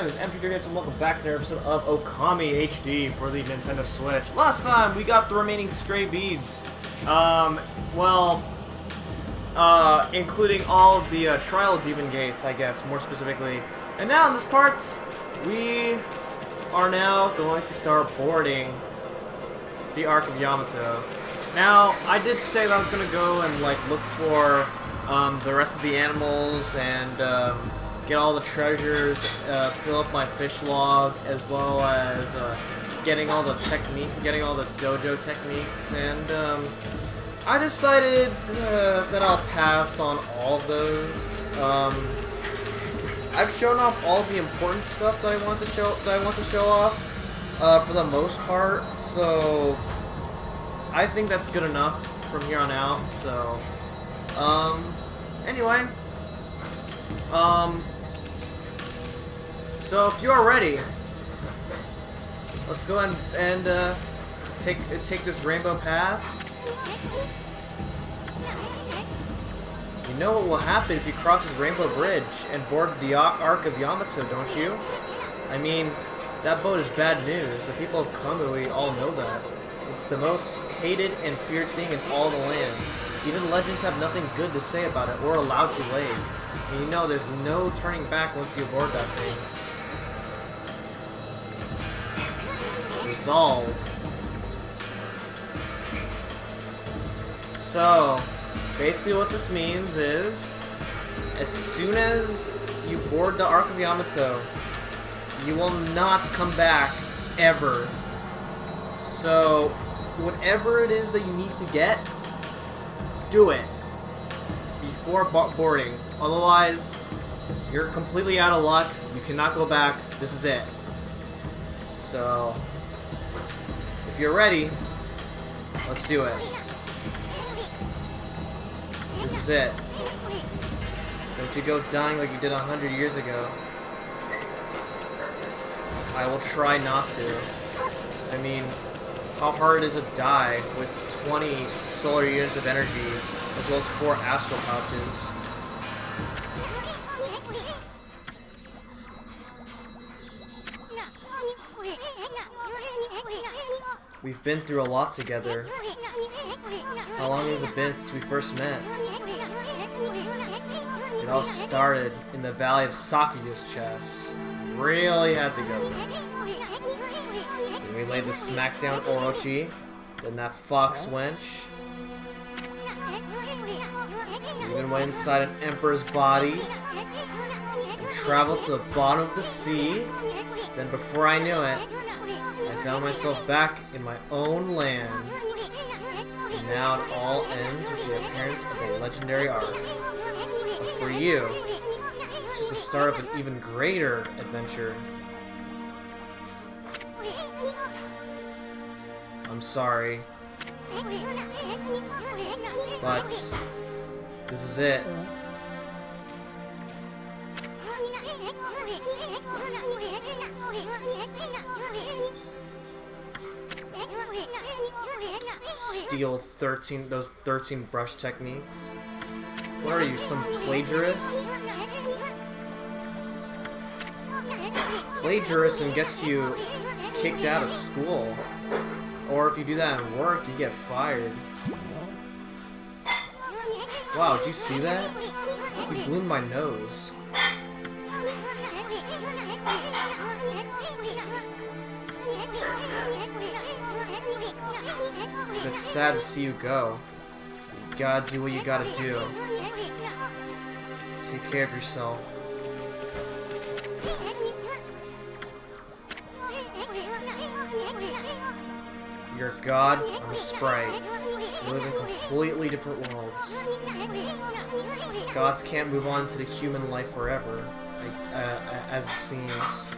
name is MTW and welcome back to another episode of Okami HD for the Nintendo Switch. Last time we got the remaining stray beads. Including all of the trial demon gates, I guess, more specifically. And now in this part, we are now going to start boarding the Ark of Yamato. Now, I did say that I was going to go and look for the rest of the animals and get all the treasures, fill up my fish log, as well as getting all the dojo techniques, and I decided that I'll pass on all of those. I've shown off all the important stuff that I want to show off for the most part, so I think that's good enough from here on out. So, anyway, so if you are ready, let's go ahead and take this rainbow path. You know what will happen if you cross this rainbow bridge and board the Ark of Yamato, don't you? I mean, that boat is bad news. The people of Kamui all know that. It's the most hated and feared thing in all the land. Even legends have nothing good to say about it or allow to lag. And you know there's no turning back once you board that thing. Resolve. So, basically what this means is, as soon as you board the Ark of Yamato, you will not come back, ever. So, whatever it is that you need to get, do it before boarding. Otherwise, you're completely out of luck. You cannot go back. This is it. So, if you're ready, let's do it. This is it. Don't you go dying like you did 100 years ago. I will try not to. I mean, how hard is it to die with 20 solar units of energy, as well as 4 astral pouches? We've been through a lot together. How long has it been since we first met? It all started in the Valley of Sakuya's chest. Really had to go. Then we laid the smackdown Orochi. Then that fox wench. We even went inside an emperor's body. And traveled to the bottom of the sea. Then before I knew it, I found myself back in my own land. And now it all ends with the appearance of the legendary Ark. But for you, it's just the start of an even greater adventure. I'm sorry, but this is it. Steal those 13 brush techniques? What are you, some plagiarist? Plagiarism gets you kicked out of school. Or if you do that at work, you get fired. Wow, did you see that? You blew my nose. It's sad to see you go. You gotta do what you gotta do. Take care of yourself. You're a god, I'm a sprite. We live in completely different worlds. Gods can't move on to the human life forever, as it seems.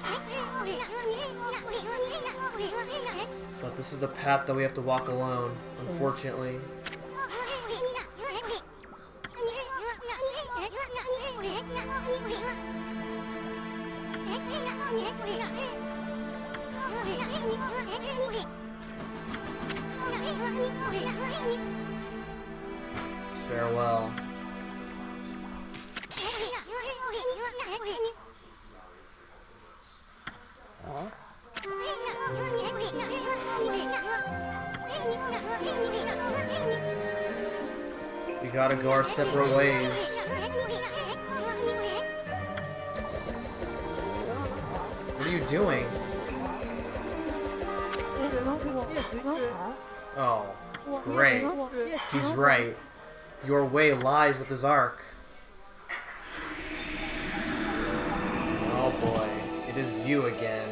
But this is the path that we have to walk alone, unfortunately. Farewell. gotta go our separate ways. What are you doing? Oh, great. He's right. Your way lies with his Ark. Oh boy, it is you again.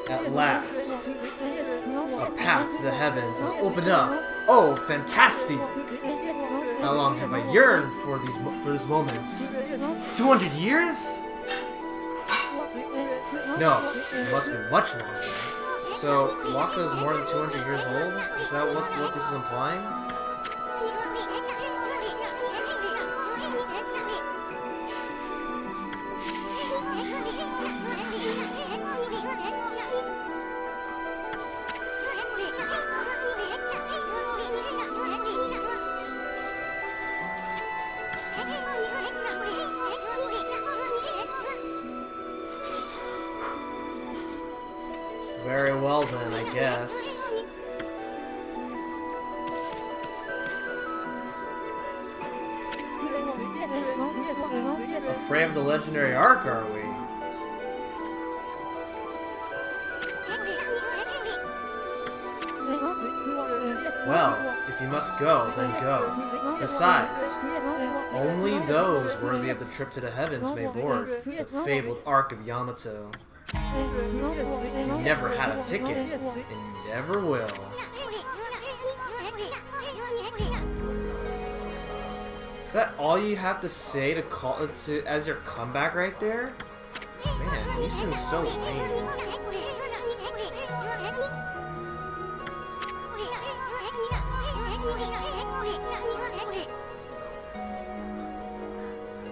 At last, a path to the heavens has opened up. Oh, fantastic! How long have I yearned for this moment? 200 years? No, it must be much longer. So, Waka is more than 200 years old? Is that what this is implying? Very well then, I guess. Afraid of the legendary Ark, are we? Well, if you must go, then go. Besides, only those worthy of the trip to the heavens may board the fabled Ark of Yamato. You never had a ticket, and you never will. Is that all you have to say to call it as your comeback right there? Man, you seem so lame.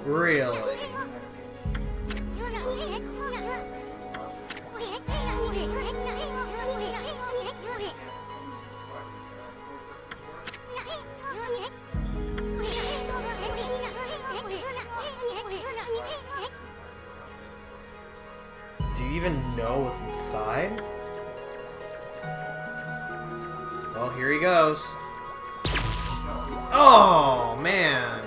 Really? Do you even know what's inside? Well, here he goes. Oh, man.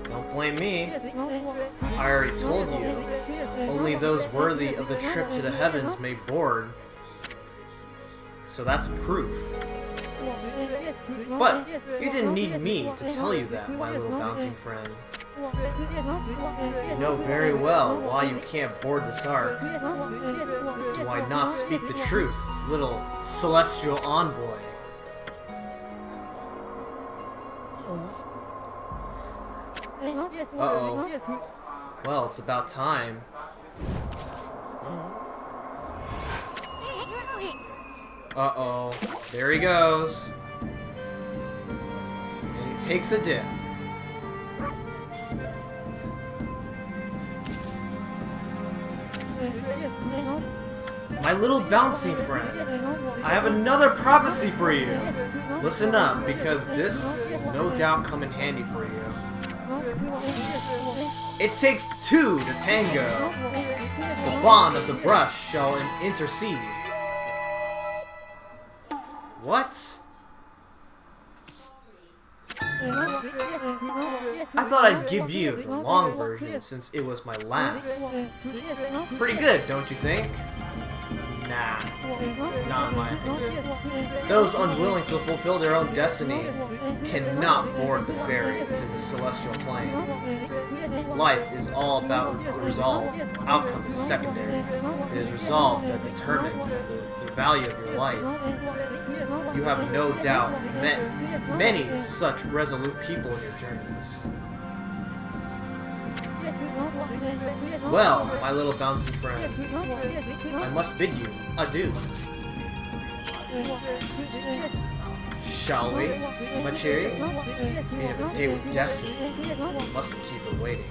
Don't blame me. I already told you. Only those worthy of the trip to the heavens may board. So that's proof. But you didn't need me to tell you that, my little bouncing friend. You know very well why you can't board this Ark. Do I not speak the truth, little celestial envoy? Uh-oh. Well, it's about time. Uh-oh. There he goes. And he takes a dip. My little bouncy friend, I have another prophecy for you. Listen up, because this will no doubt come in handy for you. It takes two to tango. The bond of the brush shall intercede. What? I thought I'd give you the long version since it was my last. Pretty good, don't you think? Nah, not in my opinion. Those unwilling to fulfill their own destiny cannot board the ferry to the celestial plane. Life is all about resolve. Outcome is secondary. It is resolve that determines the value of your life. You have no doubt met many such resolute people in your journeys. Well, my little bouncy friend, I must bid you adieu. Shall we, my cherry? We have a date with destiny. We mustn't keep her waiting.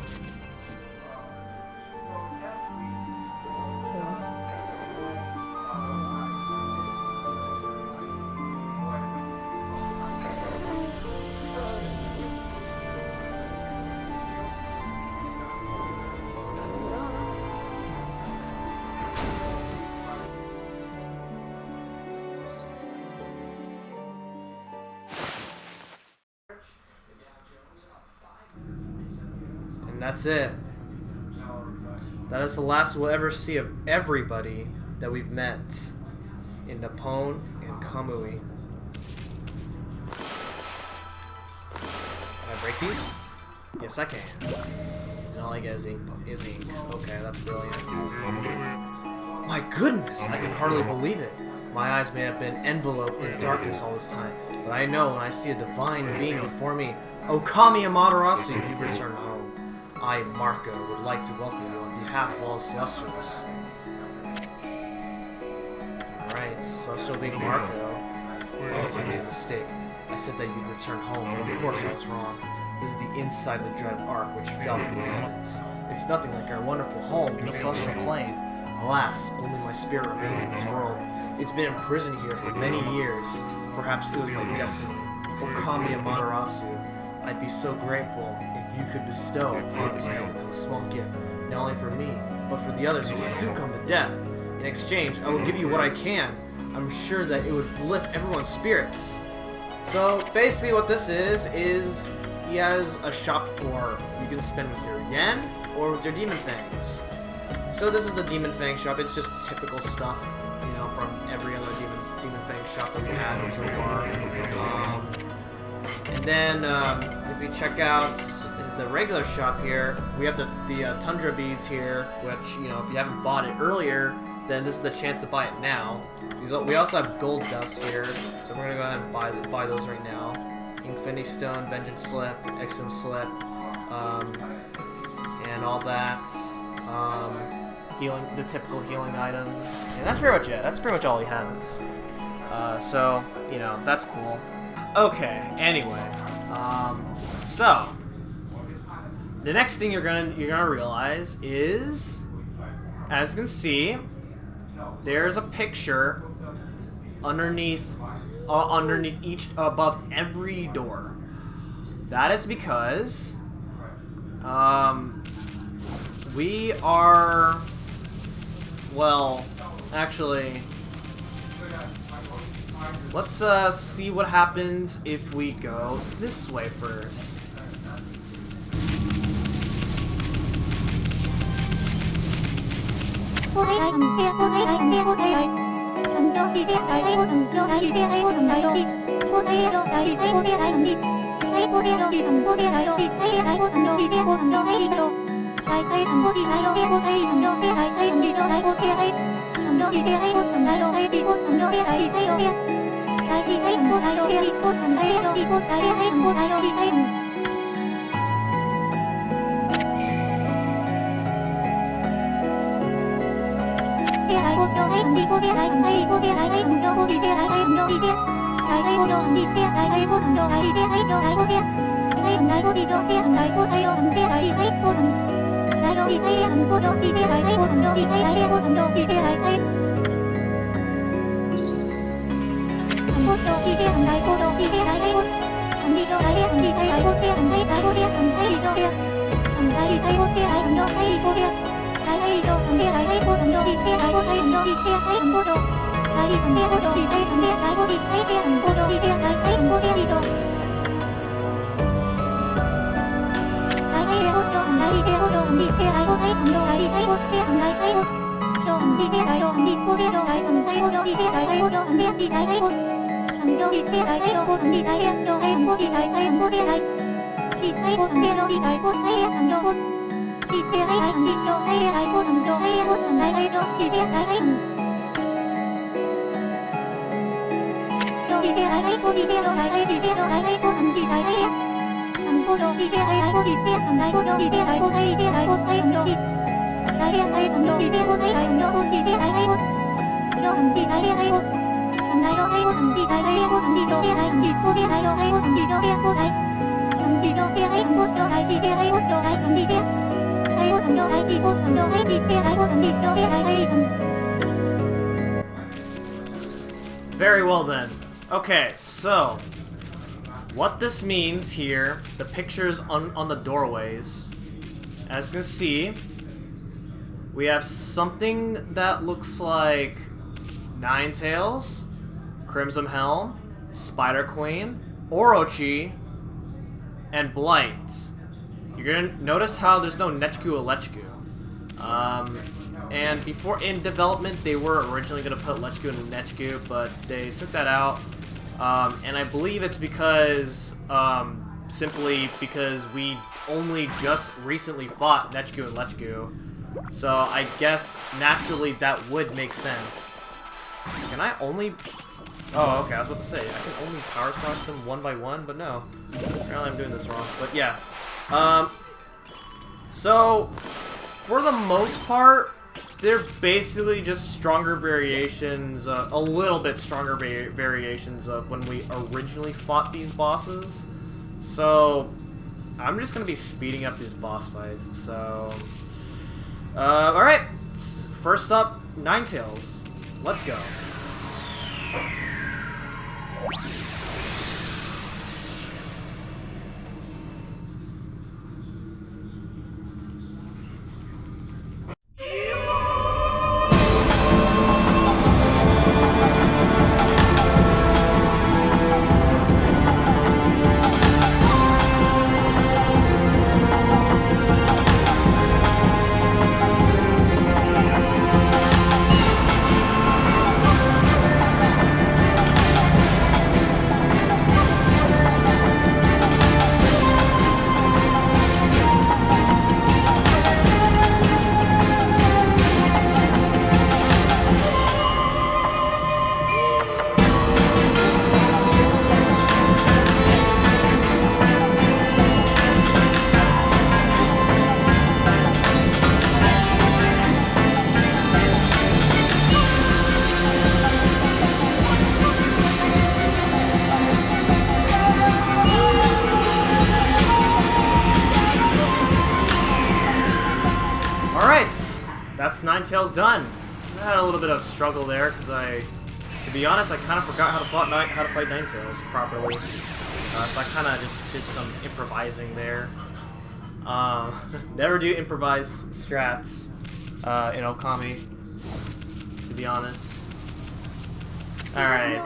And that's it. That is the last we'll ever see of everybody that we've met in Nippon and Kamui. Can I break these? Yes, I can. And all I get is ink. Okay, that's brilliant. My goodness, I can hardly believe it. My eyes may have been enveloped in darkness all this time, but I know when I see a divine being before me, Okami Amaterasu, you've returned home. I, Marco, would like to welcome you on behalf of all Celestials. Alright, Celestial being Marco. Oh, I made a mistake. I said that you'd return home, but of course I was wrong. This is the inside of the dreaded Ark which fell from the heavens. It's nothing like our wonderful home, the Celestial Plane. Alas, only my spirit remains in this world. It's been imprisoned here for many years. Perhaps it was my destiny. Okami Amaterasu, I'd be so grateful if you could bestow upon this item as a small gift, not only for me, but for the others who succumb to death. In exchange, I will give you what I can. I'm sure that it would lift everyone's spirits. So basically what this is he has a shop for you can spend with your yen or with your demon fangs. So this is the demon fang shop. It's just typical stuff, you know, from every other demon fang shop that we had so far. And then if you check out the regular shop here, we have the tundra beads here, which, you know, if you haven't bought it earlier, then this is the chance to buy it now. We also have gold dust here, so we're gonna go ahead and buy those right now. Infinity Stone, Vengeance Slip, Exum Slip, and all that. Healing, the typical healing items, and that's pretty much it. That's pretty much all he has. So you know, that's cool. Okay. Anyway, so the next thing you're gonna realize is, as you can see, there's a picture underneath above every door. That is because we are, well, actually, let's see what happens if we go this way first. Very well then. Okay, so what this means here, the pictures on the doorways, as you can see, we have something that looks like Ninetales, Crimson Helm, Spider Queen, Orochi, and Blight. you're gonna notice how there's no Nechku or Lechku. And before in development, they were originally gonna put Lechku and Nechku, but they took that out. And I believe it's because, simply because we only just recently fought Nechku and Lechku. So I guess naturally that would make sense. Can I only... Oh, okay, I was about to say, I can only power slash them one by one, but no. Apparently I'm doing this wrong, but yeah. So, for the most part, they're basically just stronger variations, a little bit stronger variations of when we originally fought these bosses. So, I'm just going to be speeding up these boss fights, so... alright, first up, Ninetales. Let's go. That's Ninetales done. I had a little bit of struggle there because to be honest, I kind of forgot how to fight Ninetales properly. So I kind of just did some improvising there. Never do improvise strats in Okami, to be honest. All right.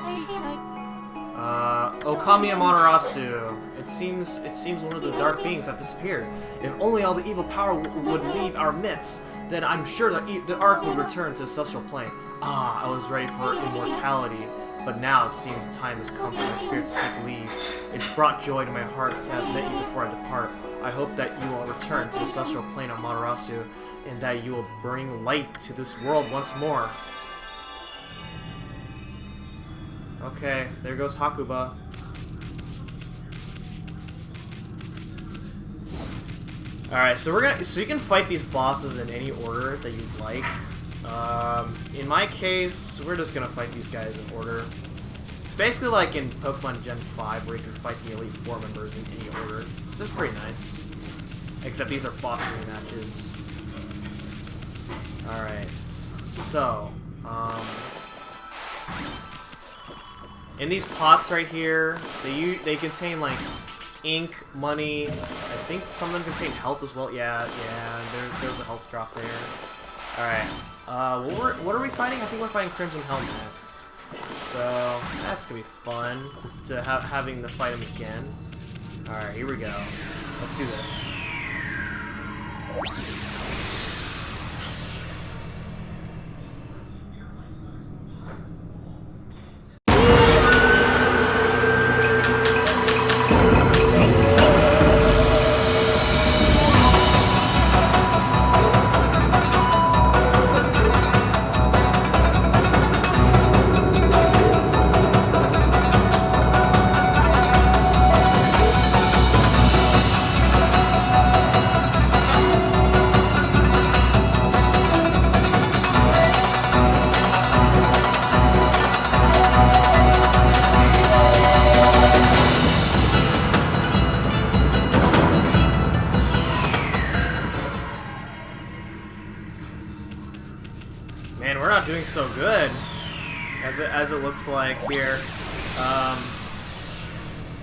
Okami Amaterasu. It seems one of the dark beings have disappeared. If only all the evil power would leave our midst, then I'm sure that the Ark would return to the celestial plane. Ah, I was ready for immortality, but now it seems the time has come for my spirit to take leave. It's brought joy to my heart to have met you before I depart. I hope that you will return to the celestial plane of Amaterasu, and that you will bring light to this world once more. Okay, there goes Hakuba. Alright, so you can fight these bosses in any order that you'd like. In my case, we're just gonna fight these guys in order. It's basically like in Pokemon Gen 5 where you can fight the Elite Four members in any order. Which is pretty nice. Except these are boss matches. Alright, so, in these pots right here, they contain like ink, money. I think some of them contain health as well. Yeah. There's a health drop there. All right. What are we fighting? I think we're fighting Crimson Helm next. So that's gonna be fun to having to fight him again. All right, here we go. Let's do this. Man, we're not doing so good, as it looks like here.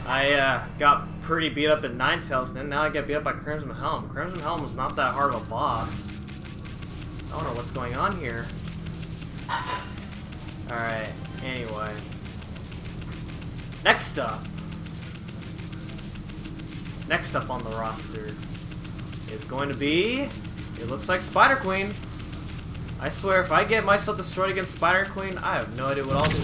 I got pretty beat up at Ninetales, and then now I get beat up by Crimson Helm. Crimson Helm was not that hard of a boss. I don't know what's going on here. Alright, anyway. Next up on the roster. is going to be... It looks like Spider Queen. I swear, if I get myself destroyed against Spider Queen, I have no idea what I'll do.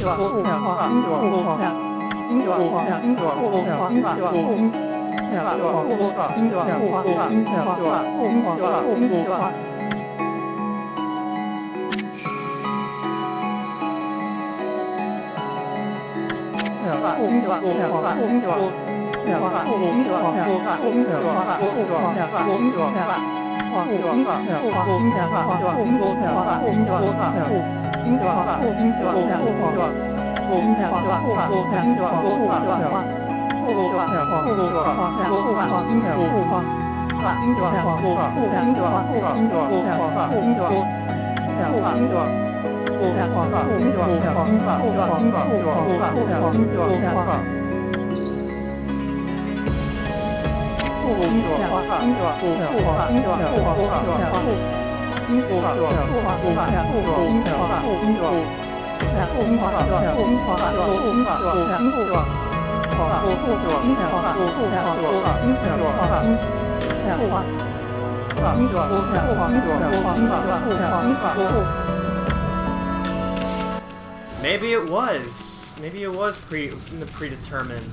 Maybe it was. Maybe it was predetermined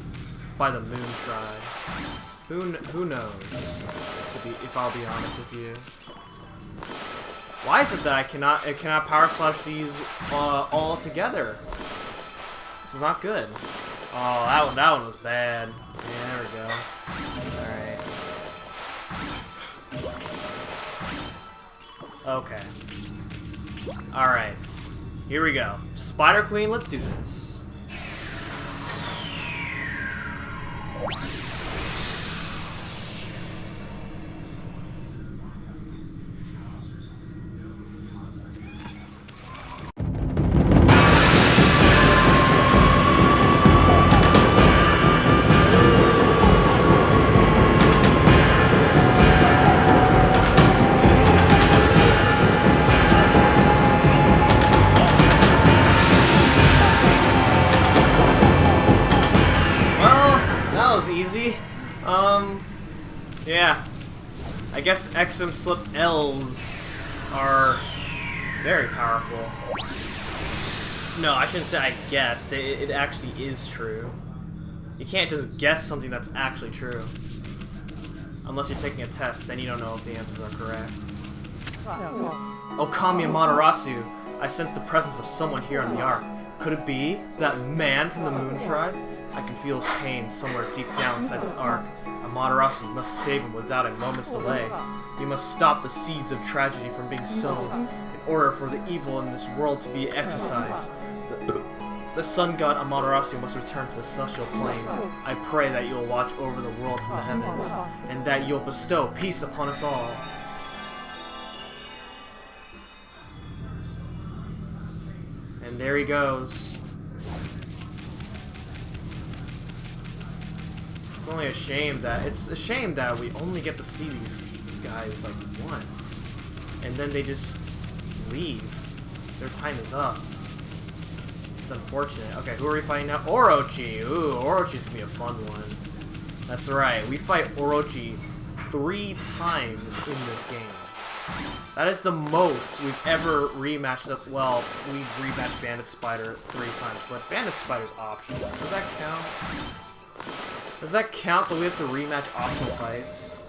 by the Moon Tribe. Who knows? If I'll be honest with you. Why is it that I cannot power slash these all together? This is not good. Oh, that one was bad. Yeah, there we go. All right. Okay. All right. Here we go. Spider Queen, let's do this. Yeah. I guess XM Slip L's are very powerful. No, I shouldn't say I guessed. It actually is true. You can't just guess something that's actually true. Unless you're taking a test, then you don't know if the answers are correct. Okami Amaterasu. I sense the presence of someone here on the Ark. Could it be that man from the Moon Tribe? I can feel his pain somewhere deep down inside this Ark. Amaterasu must save him without a moment's delay. He must stop the seeds of tragedy from being sown, in order for the evil in this world to be exorcised. The sun god Amaterasu must return to the celestial plane. I pray that you will watch over the world from the heavens, and that you'll bestow peace upon us all. And there he goes. It's only a shame that we only get to see these guys like once, and then they just leave. Their time is up. It's unfortunate. Okay, who are we fighting now? Orochi. Ooh, Orochi's gonna be a fun one. That's right. We fight Orochi 3 times in this game. That is the most we've ever rematched up. Well, we've rematched Bandit Spider 3 times, but Bandit Spider's optional. Does that count? Does that count that we have to rematch optional fights?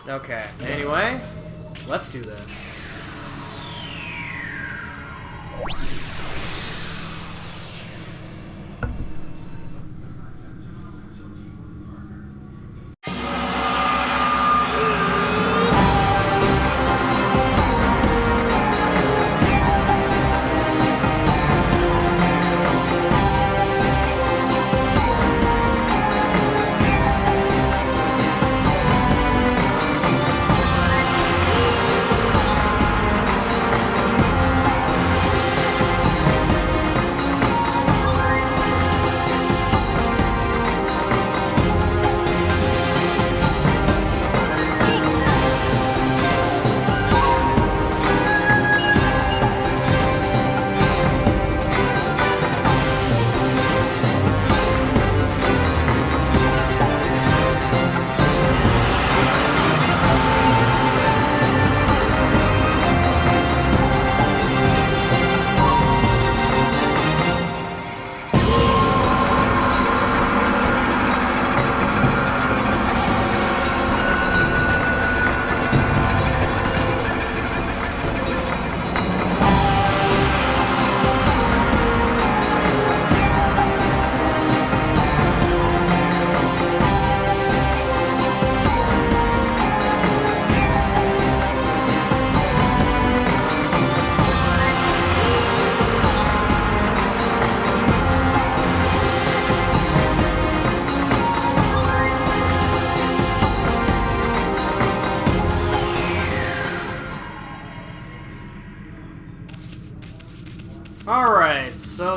Okay, anyway, let's do this.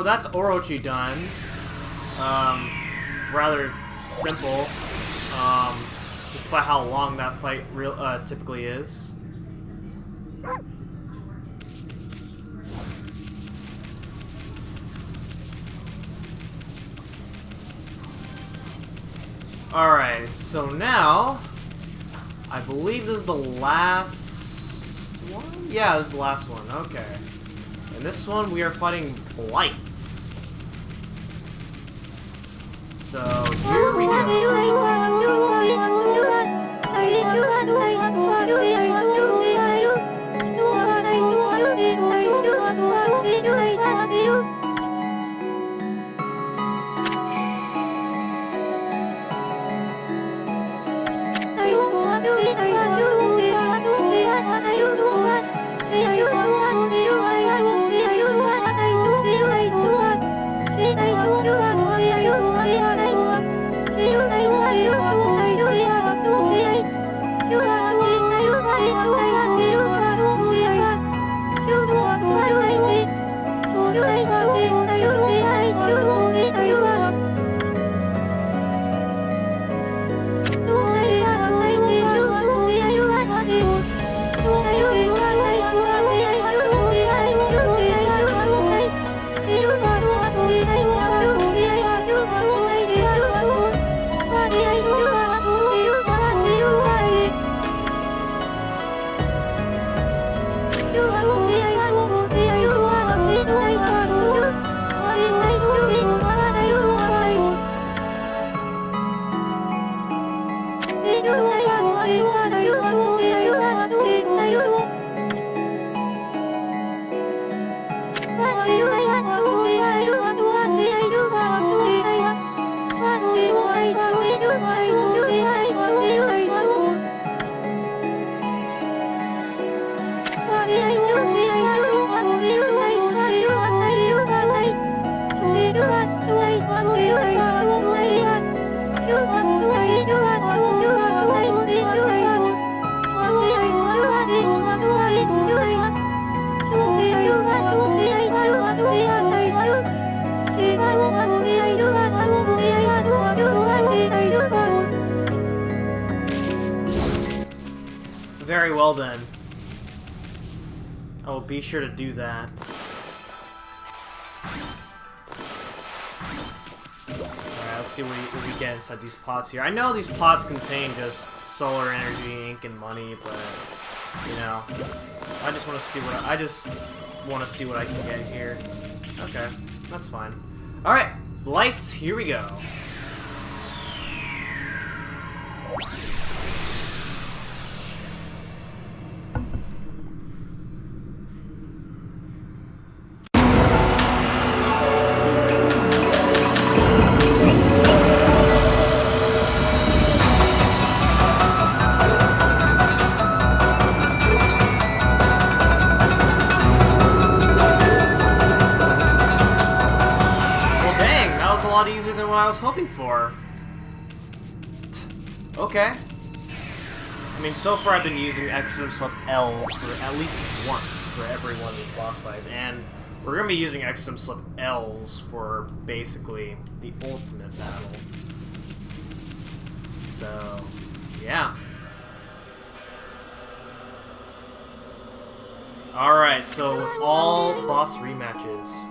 so that's Orochi done. Rather simple, despite how long that fight typically is. Alright, so now, I believe this is the last one? Yeah, this is the last one, okay. In this one, we are fighting Blights. So, here we go. Very well then. I will be sure to do that. Alright, let's see what we get inside these pots here. I know these pots contain just solar energy, ink, and money, but you know, I just want to see what I can get here. Okay, that's fine. Alright, lights, here we go. Easier than what I was hoping for. Okay. I mean, so far I've been using Exum Slip L's for at least once for every one of these boss fights, and we're going to be using Exum Slip L's for basically the ultimate battle. So, yeah. Alright, so with all boss rematches,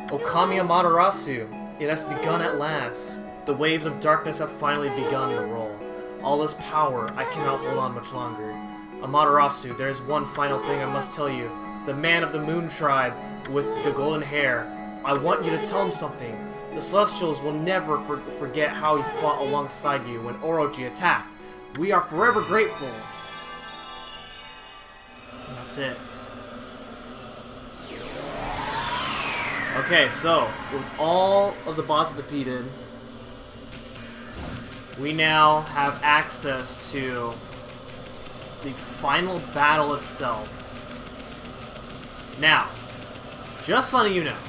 Okami Amaterasu, it has begun at last. The waves of darkness have finally begun to roll. All this power, I cannot hold on much longer. Amaterasu, there is one final thing I must tell you. The man of the Moon Tribe with the golden hair. I want you to tell him something. The Celestials will never forget how he fought alongside you when Orochi attacked. We are forever grateful. And that's it. Okay, so, with all of the bosses defeated, we now have access to the final battle itself. Now, just letting you know,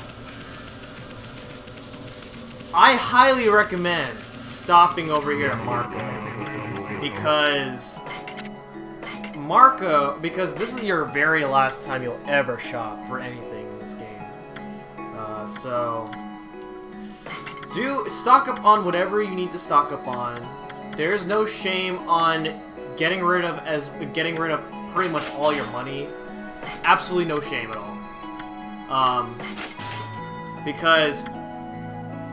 I highly recommend stopping over here to Marco, because this is your very last time you'll ever shop for anything in this game. So, do stock up on whatever you need to stock up on. There's no shame on getting rid of pretty much all your money. Absolutely no shame at all. Because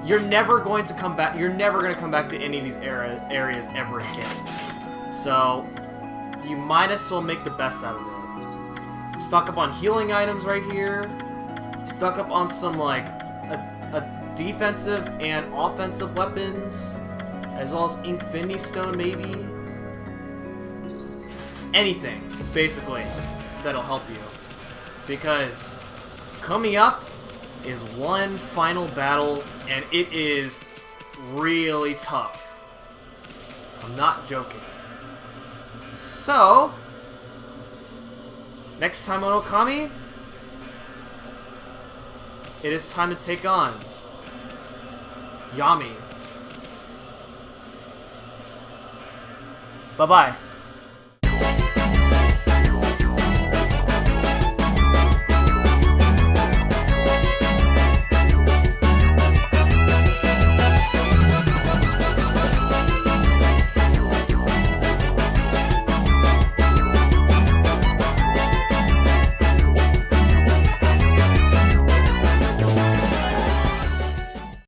you're never going to come back. You're never going to come back to any of these areas ever again. So you might as well make the best out of it. Stock up on healing items right here. Stock up on some like a defensive and offensive weapons, as well as Infinity Stone maybe. Anything basically that'll help you, because coming up is one final battle, and it is really tough. I'm not joking. So, next time on Okami, it is time to take on Yami. Bye-bye.